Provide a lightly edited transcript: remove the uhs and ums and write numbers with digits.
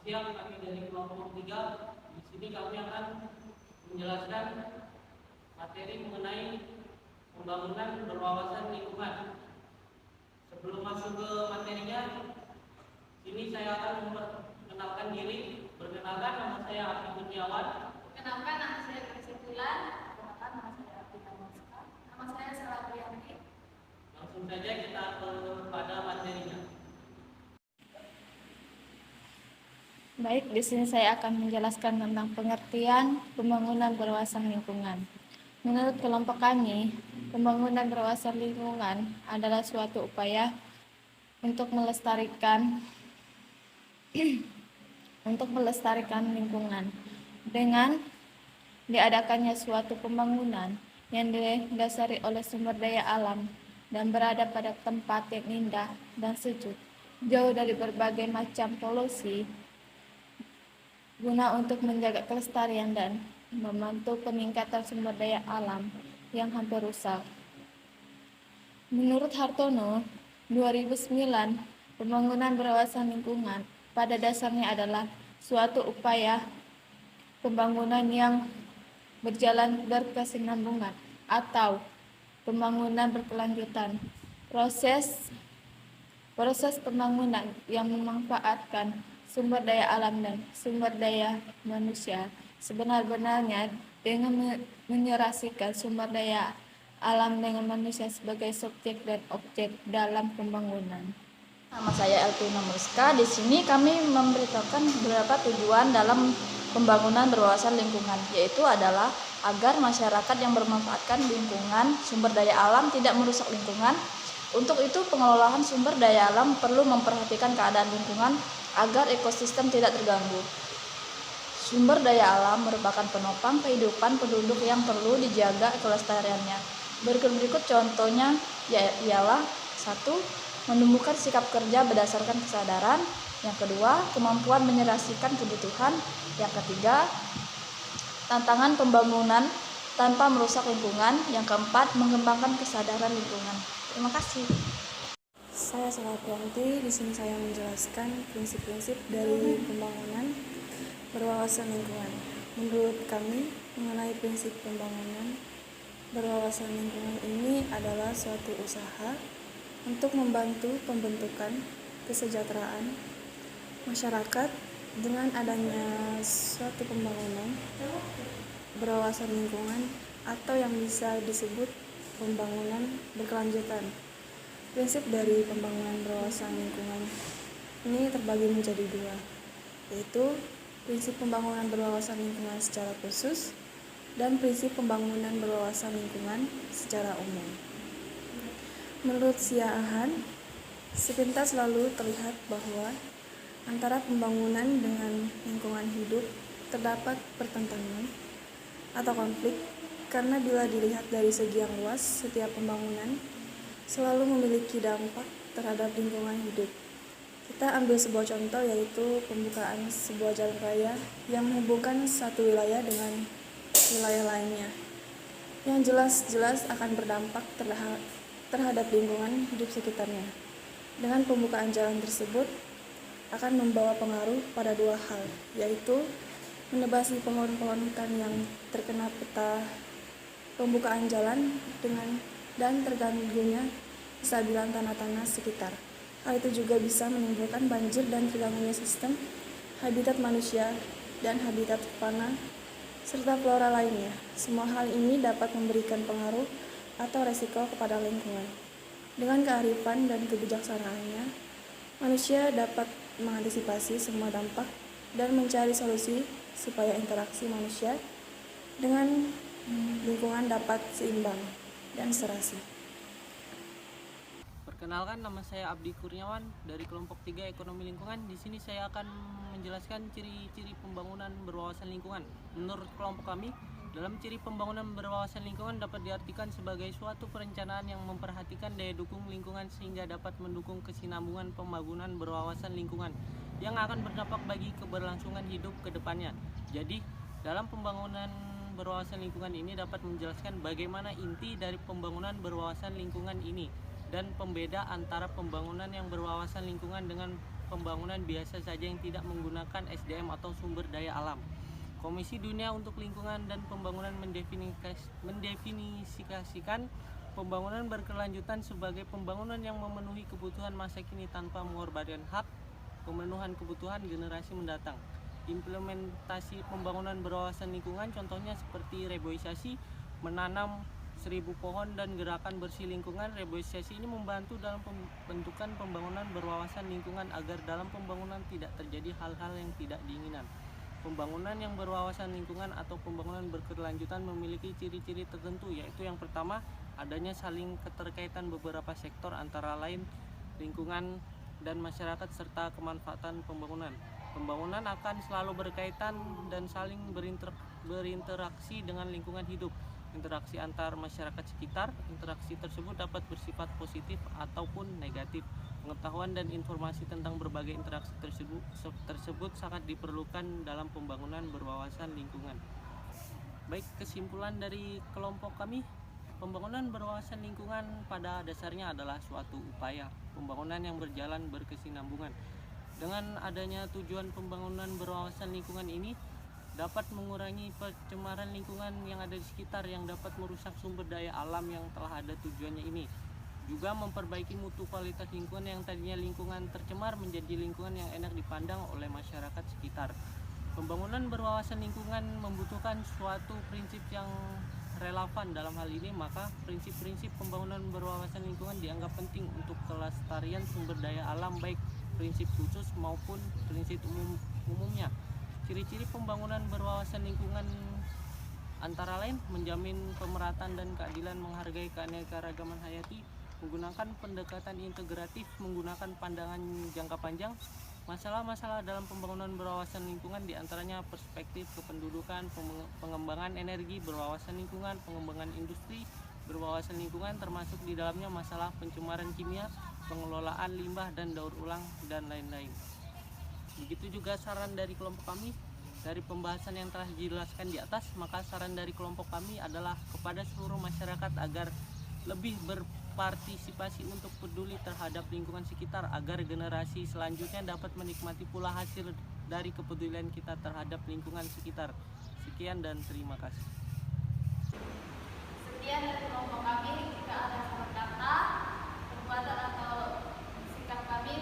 siang, kami dari kelompok 3. Di sini kami akan menjelaskan materi mengenai pembangunan berwawasan lingkungan. Sebelum masuk ke materinya, sini saya akan memperkenalkan diri. Perkenalkan, nama saya Arfi Kurniawan. Perkenalkan, nama saya Priscilan. Perkenalkan, nama saya Artina Moska. Nama saya Sarah Priyanti. Langsung saja kita kepada materinya. Baik, di sini saya akan menjelaskan tentang pengertian pembangunan berwawasan lingkungan. Menurut kelompok kami, pembangunan berwawasan lingkungan adalah suatu upaya untuk melestarikan lingkungan dengan diadakannya suatu pembangunan yang didasari oleh sumber daya alam dan berada pada tempat yang indah dan sejuk, jauh dari berbagai macam polusi, guna untuk menjaga kelestarian dan membantu peningkatan sumber daya alam yang hampir rusak. Menurut Hartono, 2009, pembangunan berwawasan lingkungan pada dasarnya adalah suatu upaya pembangunan yang berjalan berkesinambungan atau pembangunan berkelanjutan. Proses pembangunan yang memanfaatkan sumber daya alam dan sumber daya manusia sebenar-benarnya dengan menyerasikan sumber daya alam dengan manusia sebagai subjek dan objek dalam pembangunan. Nama saya Elvina Muska. Di sini kami memberitahukan beberapa tujuan dalam pembangunan berwawasan lingkungan, yaitu adalah agar masyarakat yang bermanfaatkan lingkungan, sumber daya alam tidak merusak lingkungan. Untuk itu, pengelolaan sumber daya alam perlu memperhatikan keadaan lingkungan agar ekosistem tidak terganggu. Sumber daya alam merupakan penopang kehidupan penduduk yang perlu dijaga kelestariannya. Berikut contohnya ialah 1. Menumbuhkan sikap kerja berdasarkan kesadaran. Yang kedua, kemampuan menyerasikan kebutuhan. Yang ketiga, tantangan pembangunan tanpa merusak lingkungan. Yang keempat, mengembangkan kesadaran lingkungan. Terima kasih. Saya Sarah Priyanti. Di sini saya menjelaskan prinsip-prinsip dari pembangunan berwawasan lingkungan. Menurut kami, mengenai prinsip pembangunan berwawasan lingkungan ini adalah suatu usaha untuk membantu pembentukan kesejahteraan masyarakat dengan adanya suatu pembangunan berwawasan lingkungan atau yang bisa disebut pembangunan berkelanjutan. Prinsip dari pembangunan berwawasan lingkungan ini terbagi menjadi 2, yaitu prinsip pembangunan berwawasan lingkungan secara khusus dan prinsip pembangunan berwawasan lingkungan secara umum. Menurut Siahaan, sepintas lalu terlihat bahwa antara pembangunan dengan lingkungan hidup terdapat pertentangan atau konflik, karena bila dilihat dari segi yang luas, setiap pembangunan selalu memiliki dampak terhadap lingkungan hidup. Kita ambil sebuah contoh, yaitu pembukaan sebuah jalan raya yang menghubungkan satu wilayah dengan wilayah lainnya, yang jelas-jelas akan berdampak terhadap lingkungan hidup sekitarnya. Dengan pembukaan jalan tersebut akan membawa pengaruh pada 2 hal, yaitu menebasi pohon-pohon hutan yang terkena peta pembukaan jalan dan terganggunya kestabilan tanah-tanah sekitar. Hal itu juga bisa menimbulkan banjir dan terganggunya sistem habitat manusia dan habitat fauna serta flora lainnya. Semua hal ini dapat memberikan pengaruh atau resiko kepada lingkungan. Dengan kearifan dan kebijaksanaannya, manusia dapat mengantisipasi semua dampak dan mencari solusi supaya interaksi manusia dengan lingkungan dapat seimbang dan serasi. Perkenalkan, nama saya Abdi Kurniawan dari kelompok 3 Ekonomi Lingkungan. Di sini saya akan menjelaskan ciri-ciri pembangunan berwawasan lingkungan. Menurut kelompok kami, dalam ciri pembangunan berwawasan lingkungan dapat diartikan sebagai suatu perencanaan yang memperhatikan daya dukung lingkungan sehingga dapat mendukung kesinambungan pembangunan berwawasan lingkungan yang akan berdampak bagi keberlangsungan hidup ke depannya. Jadi, dalam pembangunan berwawasan lingkungan ini dapat menjelaskan bagaimana inti dari pembangunan berwawasan lingkungan ini dan pembeda antara pembangunan yang berwawasan lingkungan dengan pembangunan biasa saja yang tidak menggunakan SDM atau sumber daya alam. Komisi Dunia untuk Lingkungan dan Pembangunan mendefinisikan pembangunan berkelanjutan sebagai pembangunan yang memenuhi kebutuhan masa kini tanpa mengorbankan hak pemenuhan kebutuhan generasi mendatang. Implementasi pembangunan berwawasan lingkungan contohnya seperti reboisasi, menanam 1000 pohon dan gerakan bersih lingkungan. Reboisasi ini membantu dalam pembentukan pembangunan berwawasan lingkungan agar dalam pembangunan tidak terjadi hal-hal yang tidak diinginkan. Pembangunan yang berwawasan lingkungan atau pembangunan berkelanjutan memiliki ciri-ciri tertentu, yaitu yang pertama, adanya saling keterkaitan beberapa sektor antara lain lingkungan dan masyarakat serta kemanfaatan pembangunan. Pembangunan akan selalu berkaitan dan saling berinteraksi dengan lingkungan hidup. Interaksi antar masyarakat sekitar, interaksi tersebut dapat bersifat positif ataupun negatif. Pengetahuan dan informasi tentang berbagai interaksi tersebut sangat diperlukan dalam pembangunan berwawasan lingkungan. Baik, kesimpulan dari kelompok kami, pembangunan berwawasan lingkungan pada dasarnya adalah suatu upaya pembangunan yang berjalan berkesinambungan. Dengan adanya tujuan pembangunan berwawasan lingkungan ini dapat mengurangi pencemaran lingkungan yang ada di sekitar yang dapat merusak sumber daya alam yang telah ada tujuannya ini. Juga memperbaiki mutu kualitas lingkungan yang tadinya lingkungan tercemar menjadi lingkungan yang enak dipandang oleh masyarakat sekitar. Pembangunan berwawasan lingkungan membutuhkan suatu prinsip yang relevan dalam hal ini, maka prinsip-prinsip pembangunan berwawasan lingkungan dianggap penting untuk kelestarian sumber daya alam baik prinsip khusus maupun prinsip umumnya. Ciri-ciri pembangunan berwawasan lingkungan antara lain menjamin pemerataan dan keadilan, menghargai keanekaragaman hayati, menggunakan pendekatan integratif, menggunakan pandangan jangka panjang. Masalah-masalah dalam pembangunan berwawasan lingkungan diantaranya perspektif kependudukan, pengembangan energi berwawasan lingkungan, pengembangan industri berwawasan lingkungan, termasuk di dalamnya masalah pencemaran kimia, pengelolaan limbah dan daur ulang, dan lain-lain. Begitu juga saran dari kelompok kami. Dari pembahasan yang telah dijelaskan di atas, maka saran dari kelompok kami adalah kepada seluruh masyarakat agar lebih berpartisipasi untuk peduli terhadap lingkungan sekitar agar generasi selanjutnya dapat menikmati pula hasil dari kepedulian kita terhadap lingkungan sekitar. Sekian dan terima kasih. Sekian dari kelompok kami. Jika ada salah kata, perbuatan atau sikap kami